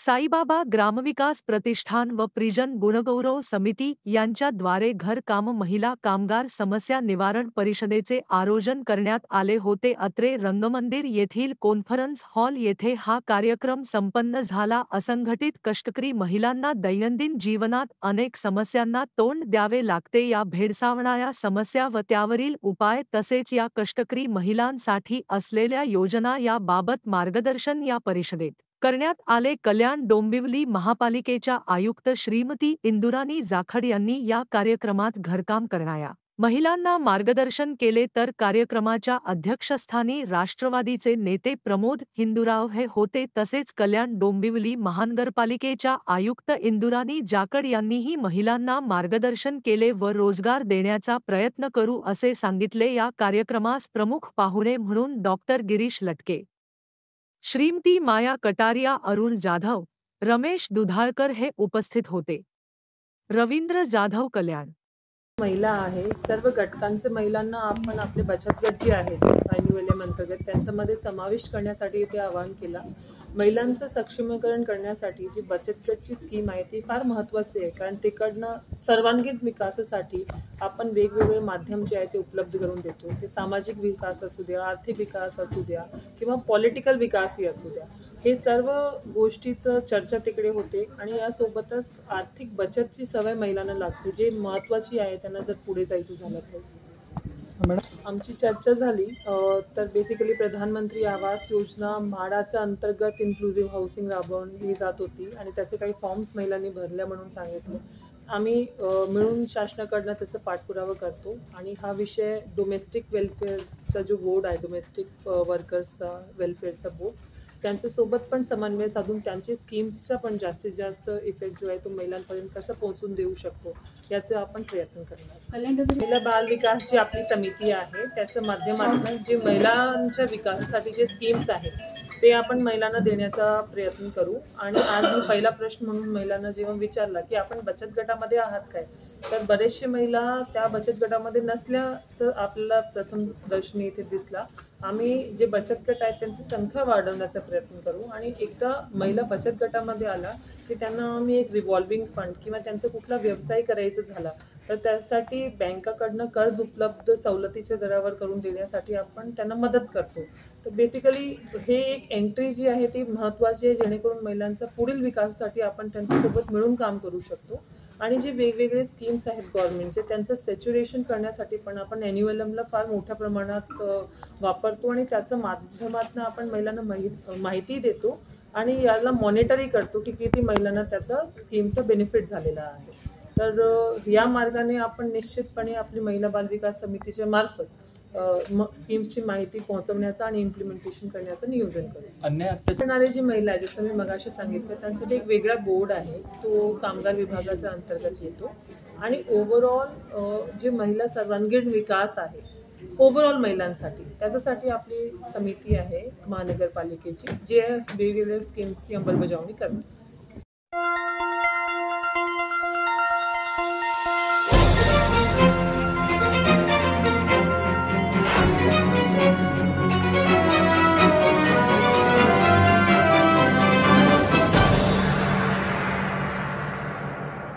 साईबाबा ग्रामविकास प्रतिष्ठान व प्रिजन गुणगौरव समिती यांच्याद्वारे घरकाम महिला कामगार समस्या निवारण परिषदेचे आयोजन करण्यात आले होते। अत्रे रंगमंदिर येथील कॉन्फरन्स हॉल येथे हा कार्यक्रम संपन्न झाला। असंघटित कष्टकरी महिलांना दैनंदिन जीवनात अनेक समस्यांना तोंड द्यावे लागते। या भेडसावणाऱ्या समस्या व त्यावरील उपाय तसेच या कष्टकरी महिलांसाठी असलेल्या योजना याबाबत मार्गदर्शन या परिषदेत करण्यात आले। कल्याण डोंबिवली महापालिकेच्या आयुक्त श्रीमती इंदुराणी जाखड यांनी या कार्यक्रमात घरकाम करणाऱ्या महिलांना मार्गदर्शन केले, तर कार्यक्रमाच्या अध्यक्षस्थानी राष्ट्रवादीचे नेते प्रमोद हिंदुराव हे होते। तसेच कल्याण डोंबिवली महानगरपालिकेच्या आयुक्त इंदुराणी जाखड यांनीही महिलांना मार्गदर्शन केले व रोजगार देण्याचा प्रयत्न करू असे सांगितले। या कार्यक्रमास प्रमुख पाहुणे म्हणून डॉक्टर गिरीश लटके, श्रीमती माया कटारिया, अरुण जाधव, रमेश दुधाळकर हे उपस्थित होते। रवींद्र जाधव, कल्याण। महिला आहे, सर्व घटकांचे महिलांना आपण आपले बचत गट जे आहेत IULM अंतर्गत त्यांच्यामध्ये समाविष्ट करण्यासाठी इथे आवाहन केला। महिलांचं सक्षमीकरण करण्यासाठी जी बचत गटची स्कीम आहे ती फार महत्त्वाची आहे, कारण तिकडनं सर्वांगीण विकासासाठी आपण वेगवेगळे माध्यम जे आहे ते उपलब्ध करून देतो। ते सामाजिक विकास असू द्या, आर्थिक विकास असू द्या किंवा पॉलिटिकल विकासही असू द्या, हे सर्व गोष्टीचं चर्चा तिकडे होते। आणि यासोबतच आर्थिक बचतची सवय महिलांना लागते, जे महत्त्वाची आहे त्यांना जर पुढे जायचं झालं तर। आमची चर्चा झाली तर बेसिकली प्रधानमंत्री आवास योजना म्हाडाच्या अंतर्गत इन्क्लुझिव्ह हाऊसिंग राबवली जात होती आणि त्याचे काही फॉर्म्स महिलांनी भरल्या म्हणून सांगितलं। आम्ही मिळून शासनाकडनं त्याचा पाठपुरावा करतो आणि हा विषय डोमेस्टिक वेलफेअरचा जो बोर्ड आहे, डोमेस्टिक वर्कर्सचा वेलफेअरचा बोर्ड, त्यांच्यासोबत पण समन्वय साधून त्यांचे स्कीम्सचा पण जास्तीत जास्त इफेक्ट जो आहे तो महिलांपर्यंत कसं पोहोचून देऊ शकतो याचा आपण प्रयत्न करणार। महिला बाल विकास जी आपली समिती आहे त्याच्या माध्यमातून जे महिलांच्या विकासासाठी जे स्कीम्स आहेत ते आपण महिलांना देण्याचा प्रयत्न करू। आणि आज मी पहिला प्रश्न म्हणून महिलांना जेव्हा विचारला की आपण बचत गटामध्ये आहात काय, तर बरेचशे महिला त्या बचत गटामध्ये नसल्याचं आपल्याला प्रथम दर्शनी इथे दिसला। आम्ही जे बचत गट आहेत त्यांची संख्या वाढवण्याचा प्रयत्न करू आणि एकदा महिला बचत गटामध्ये आला की त्यांना आम्ही एक रिव्हॉल्विंग फंड किंवा त्यांचा कुठला व्यवसाय करायचा झाला तर त्यासाठी बँकाकडनं कर्ज उपलब्ध सवलतीच्या दरावर करून देण्यासाठी आपण त्यांना मदत करतो। तर बेसिकली हे एक एंट्री जी आहे ती महत्त्वाची आहे, जेणेकरून महिलांचा पुढील विकासासाठी आपण त्यांच्यासोबत मिळून काम करू शकतो। आणि जे वेगवेगळे स्कीम्स आहेत गव्हर्नमेंटचे त्यांचं सॅच्युरेशन करण्यासाठी पण आपण NULMला फार मोठ्या प्रमाणात वापरतो आणि त्याच्या माध्यमातून आपण महिलांना माहिती देतो आणि याला मॉनिटरही करतो की किती महिलांना त्याचा स्कीमचा बेनिफिट झालेला आहे। तर या मार्गाने आपण निश्चितपणे आपली महिला बाल विकास समितीच्या मार्फत स्कीम्सची माहिती पोहोचवण्याचा आणि इम्प्लिमेंटेशन करण्याचं नियोजन करू। अन्य करणारे जी महिला आहे, जसं मी मगाशी सांगितलं, त्यांसाठी एक वेगळा बोर्ड आहे, तो कामगार विभागाच्या अंतर्गत येतो। आणि ओव्हरऑल जे महिला सर्वांगीण विकास आहे ओव्हरऑल महिलांसाठी, त्याच्यासाठी आपली समिती आहे महानगरपालिकेची, जे वेगवेगळ्या स्कीम्सची अंमलबजावणी करते।